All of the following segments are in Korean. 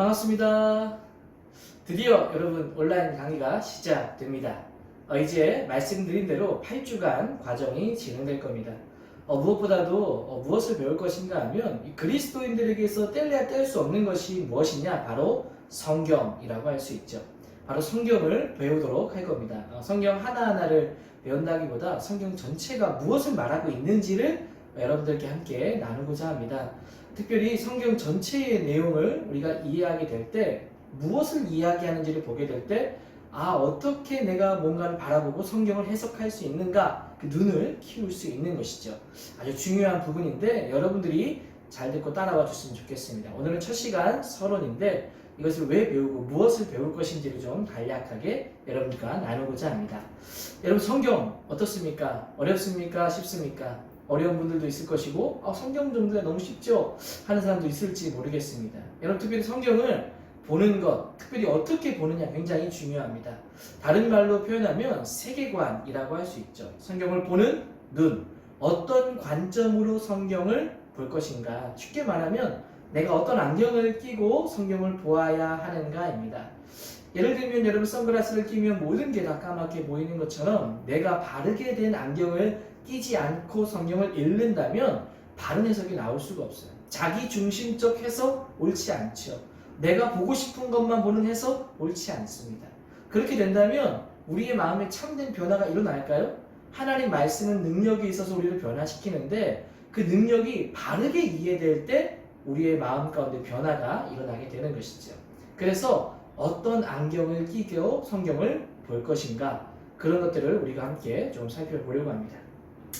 반갑습니다. 드디어 여러분 온라인 강의가 시작됩니다. 이제 말씀드린 대로 8주간 과정이 진행될 겁니다. 무엇보다도 무엇을 배울 것인가 하면 이 그리스도인들에게서 뗄래야 뗄 수 없는 것이 무엇이냐? 바로 성경이라고 할 수 있죠. 바로 성경을 배우도록 할 겁니다. 성경 하나하나를 배운다기보다 성경 전체가 무엇을 말하고 있는지를 여러분들께 함께 나누고자 합니다. 특별히 성경 전체의 내용을 우리가 이해하게 될 때 무엇을 이야기하는지를 보게 될 때 어떻게 내가 뭔가를 바라보고 성경을 해석할 수 있는가, 그 눈을 키울 수 있는 것이죠. 아주 중요한 부분인데 여러분들이 잘 듣고 따라와 주시면 좋겠습니다. 오늘은 첫 시간 서론인데 이것을 왜 배우고 무엇을 배울 것인지를 좀 간략하게 여러분과 나누고자 합니다. 여러분, 성경 어떻습니까? 어렵습니까? 쉽습니까? 어려운 분들도 있을 것이고 성경 정도가 너무 쉽죠? 하는 사람도 있을지 모르겠습니다. 여러분, 특별히 성경을 보는 것, 특별히 어떻게 보느냐 굉장히 중요합니다. 다른 말로 표현하면 세계관이라고 할 수 있죠. 성경을 보는 눈, 어떤 관점으로 성경을 볼 것인가. 쉽게 말하면 내가 어떤 안경을 끼고 성경을 보아야 하는가입니다. 예를 들면 여러분, 선글라스를 끼면 모든 게 다 까맣게 보이는 것처럼 내가 바르게 된 안경을 끼지 않고 성경을 읽는다면 바른 해석이 나올 수가 없어요. 자기 중심적 해석 옳지 않죠. 내가 보고 싶은 것만 보는 해석 옳지 않습니다. 그렇게 된다면 우리의 마음에 참된 변화가 일어날까요? 하나님 말씀은 능력이 있어서 우리를 변화시키는데 그 능력이 바르게 이해될 때 우리의 마음 가운데 변화가 일어나게 되는 것이죠. 그래서 어떤 안경을 끼고 성경을 볼 것인가, 그런 것들을 우리가 함께 좀 살펴보려고 합니다.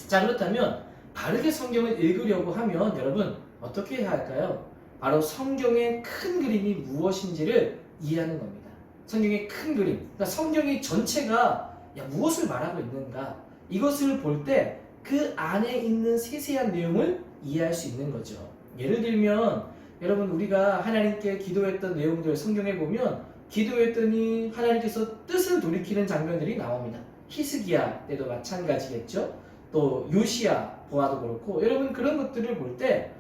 자, 그렇다면 바르게 성경을 읽으려고 하면 여러분 어떻게 해야 할까요? 바로 성경의 큰 그림이 무엇인지를 이해하는 겁니다. 성경의 큰 그림, 그러니까 성경의 전체가 무엇을 말하고 있는가, 이것을 볼 때 그 안에 있는 세세한 내용을 이해할 수 있는 거죠. 예를 들면 여러분, 우리가 하나님께 기도했던 내용들 성경에 보면 기도했더니 하나님께서 뜻을 돌이키는 장면들이 나옵니다. 히스기야 때도 마찬가지겠죠. 또 요시야 보아도 그렇고, 여러분 그런 것들을 볼 때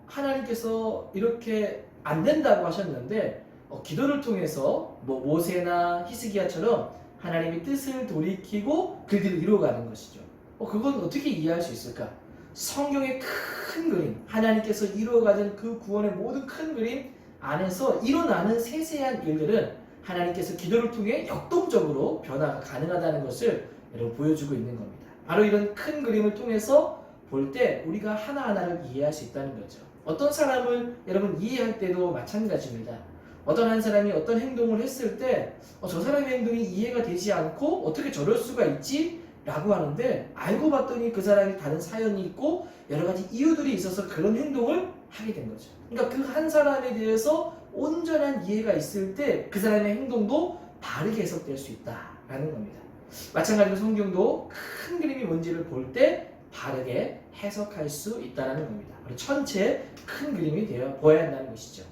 하나님께서 이렇게 안 된다고 하셨는데 기도를 통해서 모세나 히스기야처럼 하나님의 뜻을 돌이키고 그 길을 이루어가는 것이죠. 그건 어떻게 이해할 수 있을까? 성경의 큰 그림, 하나님께서 이루어가는 그 구원의 모든 큰 그림 안에서 일어나는 세세한 일들은 하나님께서 기도를 통해 역동적으로 변화가 가능하다는 것을 여러분 보여주고 있는 겁니다. 바로 이런 큰 그림을 통해서 볼 때 우리가 하나하나를 이해할 수 있다는 거죠. 어떤 사람을 여러분 이해할 때도 마찬가지입니다. 어떤 한 사람이 어떤 행동을 했을 때 저 사람의 행동이 이해가 되지 않고 어떻게 저럴 수가 있지? 라고 하는데 알고 봤더니 그 사람이 다른 사연이 있고 여러 가지 이유들이 있어서 그런 행동을 하게 된 거죠. 그러니까 그 한 사람에 대해서 온전한 이해가 있을 때 그 사람의 행동도 바르게 해석될 수 있다라는 겁니다. 마찬가지로 성경도 큰 그림이 뭔지를 볼 때 바르게 해석할 수 있다는 겁니다. 바로 전체 큰 그림이 되어 보여야 한다는 것이죠.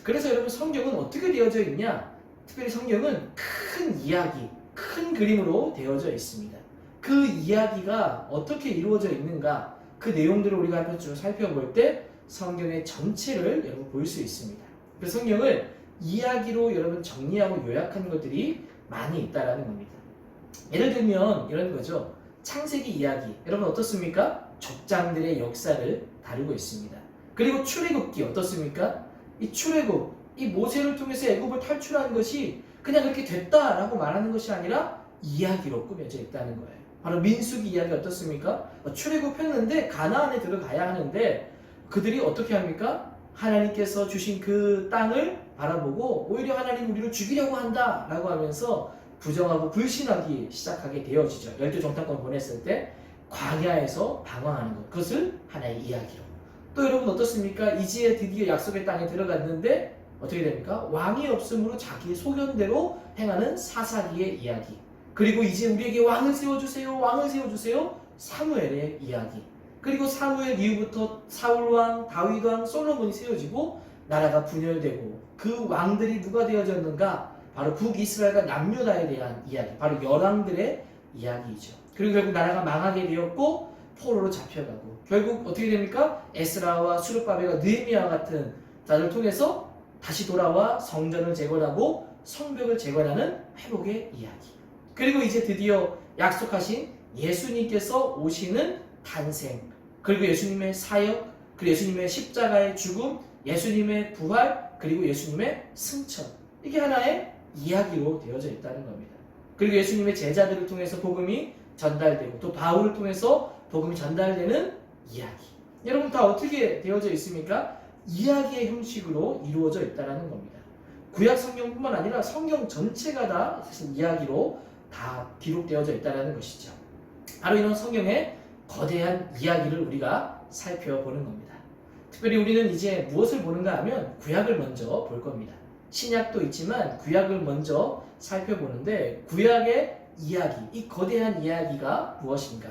그래서 여러분, 성경은 어떻게 되어져 있냐? 특별히 성경은 큰 이야기, 큰 그림으로 되어져 있습니다. 그 이야기가 어떻게 이루어져 있는가, 그 내용들을 우리가 한번 쭉 살펴볼 때 성경의 전체를 여러분 볼 수 있습니다. 그래서 성경을 이야기로 여러분 정리하고 요약한 것들이 많이 있다라는 겁니다. 예를 들면 이런 거죠. 창세기 이야기, 여러분 어떻습니까? 족장들의 역사를 다루고 있습니다. 그리고 출애굽기 어떻습니까? 이 출애굽, 이 모세를 통해서 애굽을 탈출한 것이 그냥 그렇게 됐다라고 말하는 것이 아니라 이야기로 꾸며져 있다는 거예요. 바로 민수기 이야기 어떻습니까? 출애굽했는데 가나안에 들어가야 하는데 그들이 어떻게 합니까? 하나님께서 주신 그 땅을 바라보고 오히려 하나님 우리를 죽이려고 한다라고 하면서 부정하고 불신하기 시작하게 되어지죠. 12정탐권 보냈을 때 광야에서 방황하는 것, 그것을 하나의 이야기로. 또 여러분 어떻습니까? 이제 드디어 약속의 땅에 들어갔는데 어떻게 됩니까? 왕이 없으므로 자기의 소견대로 행하는 사사기의 이야기. 그리고 이제 우리에게 왕을 세워주세요, 왕을 세워주세요. 사무엘의 이야기. 그리고 사무엘 이후부터 사울왕, 다윗왕, 솔로몬이 세워지고 나라가 분열되고 그 왕들이 누가 되어졌는가? 바로 북이스라엘과 남유다에 대한 이야기, 바로 열왕들의 이야기이죠. 그리고 결국 나라가 망하게 되었고 포로로 잡혀가고 결국 어떻게 됩니까? 에스라와 수르바벨과 느헤미야 같은 자를 통해서 다시 돌아와 성전을 재건하고 성벽을 재건하는 회복의 이야기. 그리고 이제 드디어 약속하신 예수님께서 오시는 탄생, 그리고 예수님의 사역, 그리고 예수님의 십자가의 죽음, 예수님의 부활, 그리고 예수님의 승천. 이게 하나의 이야기로 되어져 있다는 겁니다. 그리고 예수님의 제자들을 통해서 복음이 전달되고 또 바울을 통해서 복음이 전달되는 이야기. 여러분 다 어떻게 되어져 있습니까? 이야기의 형식으로 이루어져 있다는 겁니다. 구약 성경뿐만 아니라 성경 전체가 다 사실 이야기로 다 기록되어져 있다는 것이죠. 바로 이런 성경의 거대한 이야기를 우리가 살펴보는 겁니다. 특별히 우리는 이제 무엇을 보는가 하면 구약을 먼저 볼 겁니다. 신약도 있지만 구약을 먼저 살펴보는데 구약의 이야기, 이 거대한 이야기가 무엇인가?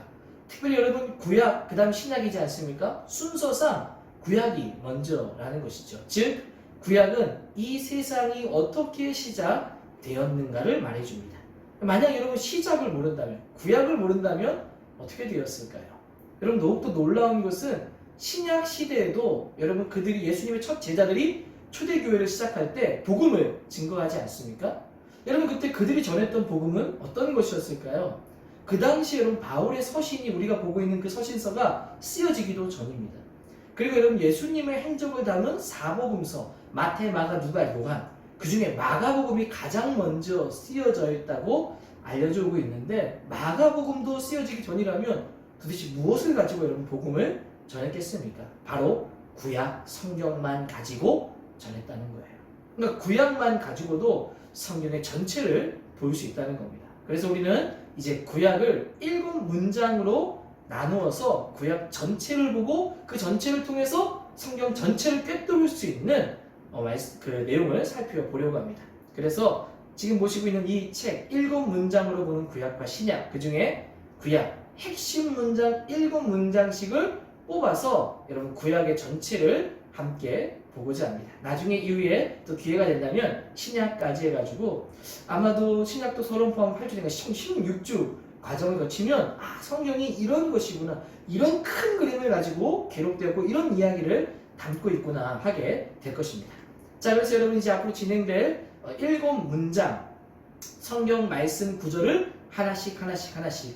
특별히 여러분 구약 그 다음 신약이지 않습니까? 순서상 구약이 먼저라는 것이죠. 즉 구약은 이 세상이 어떻게 시작되었는가를 말해줍니다. 만약 여러분 시작을 모른다면, 구약을 모른다면 어떻게 되었을까요? 여러분 더욱더 놀라운 것은 신약 시대에도 여러분 그들이 예수님의 첫 제자들이 초대교회를 시작할 때 복음을 증거하지 않습니까? 여러분 그때 그들이 전했던 복음은 어떤 것이었을까요? 그 당시 여러분 바울의 서신이 우리가 보고 있는 그 서신서가 쓰여지기도 전입니다. 그리고 여러분 예수님의 행적을 담은 사복음서 마태, 마가, 누가, 요한, 그 중에 마가복음이 가장 먼저 쓰여져 있다고 알려져 오고 있는데 마가복음도 쓰여지기 전이라면 도대체 무엇을 가지고 여러분 복음을 전했겠습니까? 바로 구약 성경만 가지고 전했다는 거예요. 그러니까 구약만 가지고도 성경의 전체를 볼 수 있다는 겁니다. 그래서 우리는 이제 구약을 7문장으로 나누어서 구약 전체를 보고 그 전체를 통해서 성경 전체를 꿰뚫을 수 있는 그 내용을 살펴보려고 합니다. 그래서 지금 보시고 있는 이 책 7문장으로 보는 구약과 신약, 그 중에 구약 핵심 문장 7문장씩을 뽑아서 여러분 구약의 전체를 함께 보고자 합니다. 나중에 이후에 또 기회가 된다면 신약까지 해가지고 아마도 신약도 서론 포함 8주니까 16주 과정을 거치면 성경이 이런 것이구나, 이런 큰 그림을 가지고 기록되었고 이런 이야기를 담고 있구나 하게 될 것입니다. 자, 그래서 여러분 이제 앞으로 진행될 7문장 성경 말씀 구절을 하나씩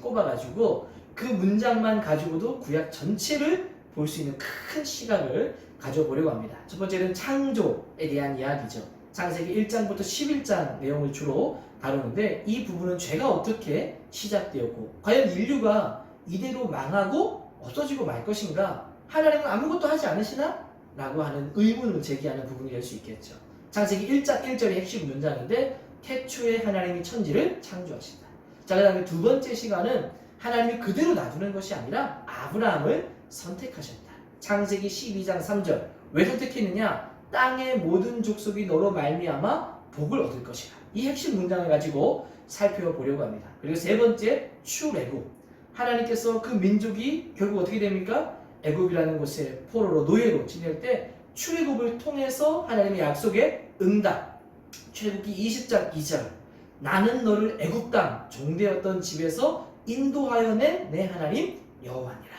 꼽아가지고 그 문장만 가지고도 구약 전체를 볼 수 있는 큰 시각을 가져보려고 합니다. 첫 번째는 창조에 대한 이야기죠. 창세기 1장부터 11장 내용을 주로 다루는데 이 부분은 죄가 어떻게 시작되었고 과연 인류가 이대로 망하고 없어지고 말 것인가? 하나님은 아무것도 하지 않으시나? 라고 하는 의문을 제기하는 부분이 될 수 있겠죠. 창세기 1장 1절의 핵심 문장인데 태초에 하나님이 천지를 창조하신다. 자, 그 다음에 두 번째 시간은 하나님이 그대로 놔두는 것이 아니라 아브라함을 선택하셨다. 창세기 12장 3절. 왜 선택했느냐? 땅의 모든 족속이 너로 말미암아 복을 얻을 것이라. 이 핵심 문장을 가지고 살펴보려고 합니다. 그리고 세 번째, 출애굽. 하나님께서 그 민족이 결국 어떻게 됩니까? 애굽이라는 곳에 포로로 노예로 지낼 때 출애굽을 통해서 하나님의 약속에 응답. 출애굽기 20장 2절. 나는 너를 애굽 땅 종되었던 집에서 인도하여 낸 내 하나님 여호와니라.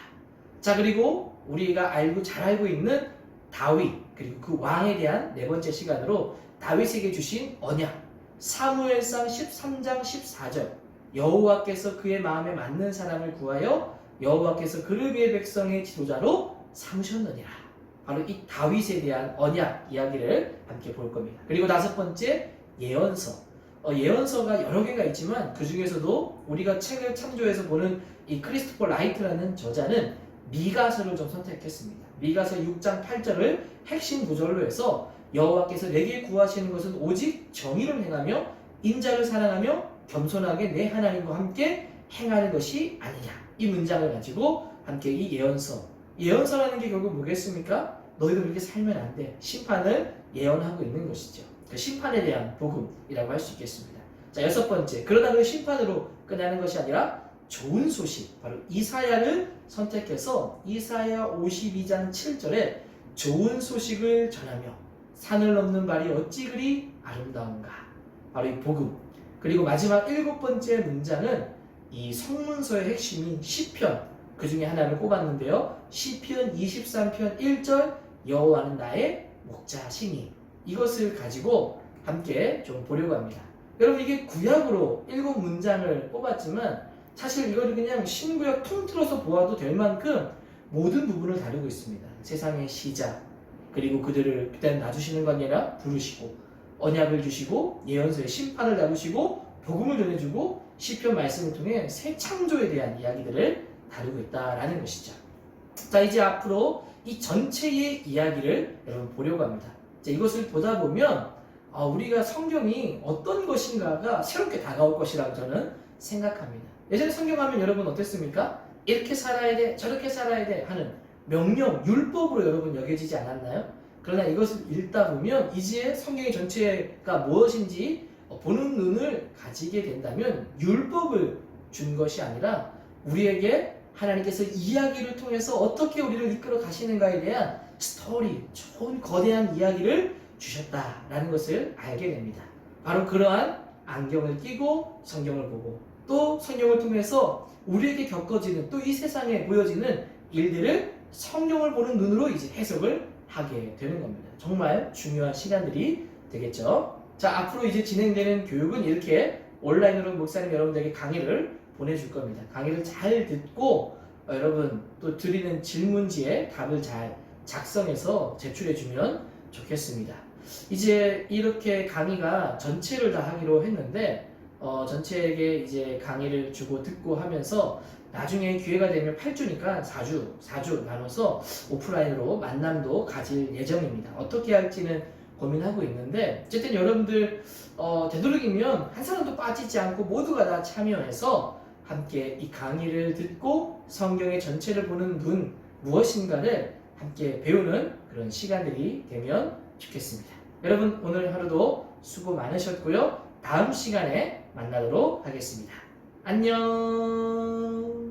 자, 그리고 우리가 잘 알고 있는 다윗, 그리고 그 왕에 대한 네 번째 시간으로 다윗에게 주신 언약. 사무엘상 13장 14절. 여호와께서 그의 마음에 맞는 사람을 구하여 여호와께서 그를 위해 백성의 지도자로 삼으셨느니라. 바로 이 다윗에 대한 언약 이야기를 함께 볼 겁니다. 그리고 다섯 번째, 예언서. 예언서가 여러 개가 있지만 그 중에서도 우리가 책을 참조해서 보는 이 크리스토퍼 라이트라는 저자는 미가서를 좀 선택했습니다. 미가서 6장 8절을 핵심 구절로 해서 여호와께서 내게 구하시는 것은 오직 정의를 행하며 인자를 사랑하며 겸손하게 내 하나님과 함께 행하는 것이 아니냐. 이 문장을 가지고 함께 이 예언서라는 게 결국 뭐겠습니까? 너희도 그렇게 살면 안 돼. 심판을 예언하고 있는 것이죠. 그 심판에 대한 복음이라고 할 수 있겠습니다. 자, 여섯 번째. 그러다 그 심판으로 끝나는 것이 아니라 좋은 소식. 바로 이사야를 선택해서 이사야 52장 7절에 좋은 소식을 전하며 산을 넘는 발이 어찌 그리 아름다운가. 바로 이 복음. 그리고 마지막 일곱 번째 문장은 이 성문서의 핵심인 시편. 그 중에 하나를 꼽았는데요. 시편 23편 1절 여호와는 나의 목자시니 이것을 가지고 함께 좀 보려고 합니다. 여러분 이게 구약으로 7문장을 뽑았지만 사실 이거를 그냥 신구약 통틀어서 보아도 될 만큼 모든 부분을 다루고 있습니다. 세상의 시작, 그리고 그들을 그냥 놔두시는 건 아니라 부르시고 언약을 주시고 예언서의 심판을 다루시고 복음을 전해주고 시편 말씀을 통해 새 창조에 대한 이야기들을 다루고 있다라는 것이죠. 자, 이제 앞으로 이 전체의 이야기를 여러분 보려고 합니다. 자, 이것을 보다 보면 우리가 성경이 어떤 것인가가 새롭게 다가올 것이라고 저는 생각합니다. 예전에 성경하면 여러분 어땠습니까? 이렇게 살아야 돼, 저렇게 살아야 돼 하는 명령, 율법으로 여러분 여겨지지 않았나요? 그러나 이것을 읽다 보면 이제 성경의 전체가 무엇인지 보는 눈을 가지게 된다면 율법을 준 것이 아니라 우리에게 하나님께서 이야기를 통해서 어떻게 우리를 이끌어 가시는가에 대한 스토리, 좋은 거대한 이야기를 주셨다라는 것을 알게 됩니다. 바로 그러한 안경을 끼고 성경을 보고 또 성경을 통해서 우리에게 겪어지는 또 이 세상에 보여지는 일들을 성경을 보는 눈으로 이제 해석을 하게 되는 겁니다. 정말 중요한 시간들이 되겠죠. 자, 앞으로 이제 진행되는 교육은 이렇게 온라인으로 목사님 여러분들에게 강의를 보내줄 겁니다. 강의를 잘 듣고 여러분 또 드리는 질문지에 답을 잘 작성해서 제출해주면 좋겠습니다. 이제 이렇게 강의가 전체를 다 하기로 했는데 전체에게 이제 강의를 주고 듣고 하면서 나중에 기회가 되면 8주니까 4주 나눠서 오프라인으로 만남도 가질 예정입니다. 어떻게 할지는 고민하고 있는데 어쨌든 여러분들 되도록이면 한 사람도 빠지지 않고 모두가 다 참여해서 함께 이 강의를 듣고 성경의 전체를 보는 눈 무엇인가를 함께 배우는 그런 시간들이 되면 좋겠습니다. 여러분 오늘 하루도 수고 많으셨고요. 다음 시간에 만나도록 하겠습니다. 안녕.